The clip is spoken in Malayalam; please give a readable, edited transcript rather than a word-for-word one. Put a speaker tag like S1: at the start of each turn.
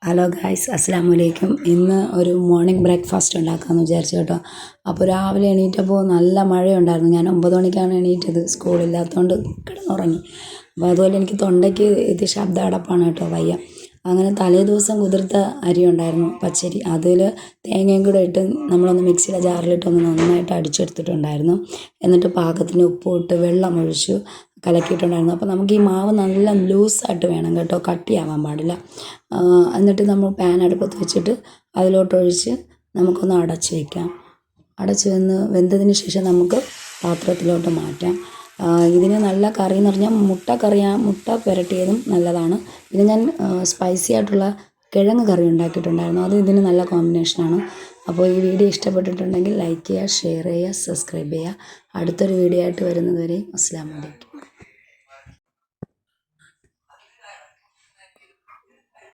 S1: ഹലോ ഗായ്സ്, അസ്സലാമു അലൈക്കും. ഇന്ന് ഒരു മോർണിംഗ് ബ്രേക്ക്ഫാസ്റ്റ് ഉണ്ടാക്കാമെന്ന് വിചാരിച്ചു കേട്ടോ. അപ്പോൾ രാവിലെ എണീറ്റപ്പോൾ നല്ല മഴയുണ്ടായിരുന്നു. ഞാൻ 9 മണിക്കാണ് എണീറ്റത്, സ്കൂളില്ലാത്തതുകൊണ്ട് കിടന്നുറങ്ങി. അപ്പോൾ അതുപോലെ എനിക്ക് തൊണ്ടയ്ക്ക് ശബ്ദ അടപ്പാണ് കേട്ടോ, വയ്യ. അങ്ങനെ തലേ ദിവസം കുതിർത്ത അരി ഉണ്ടായിരുന്നു, പച്ചരി. അതിൽ തേങ്ങയും കൂടെ ഇട്ട് നമ്മളൊന്ന് മിക്സിയുടെ ജാറിലിട്ടൊന്ന് നന്നായിട്ട് അടിച്ചെടുത്തിട്ടുണ്ടായിരുന്നു. എന്നിട്ട് പാകത്തിന് ഉപ്പും ഇട്ട് വെള്ളം ഒഴിച്ചു കലക്കിയിട്ടുണ്ടായിരുന്നു. അപ്പോൾ നമുക്ക് ഈ മാവ് നല്ല ലൂസായിട്ട് വേണം കേട്ടോ, കട്ടിയാവാൻ പാടില്ല. എന്നിട്ട് നമ്മൾ പാൻ അടുപ്പത്ത് വെച്ചിട്ട് അതിലോട്ടൊഴിച്ച് നമുക്കൊന്ന് അടച്ച് വയ്ക്കാം. അടച്ച് വെന്തതിന് ശേഷം നമുക്ക് പാത്രത്തിലോട്ട് മാറ്റാം. ഇതിന് നല്ല കറി എന്ന് പറഞ്ഞാൽ മുട്ട പുരട്ടിയതും നല്ലതാണ്. പിന്നെ ഞാൻ സ്പൈസി ആയിട്ടുള്ള കിഴങ്ങ് കറി ഉണ്ടാക്കിയിട്ടുണ്ടായിരുന്നു, അത് ഇതിന് നല്ല കോമ്പിനേഷനാണ്. അപ്പോൾ ഈ വീഡിയോ ഇഷ്ടപ്പെട്ടിട്ടുണ്ടെങ്കിൽ ലൈക്ക് ചെയ്യുക, ഷെയർ ചെയ്യുക, സബ്സ്ക്രൈബ് ചെയ്യുക. അടുത്തൊരു വീഡിയോ ആയിട്ട് വരുന്നത് വരെ അസ്സലാമു അലൈക്കും.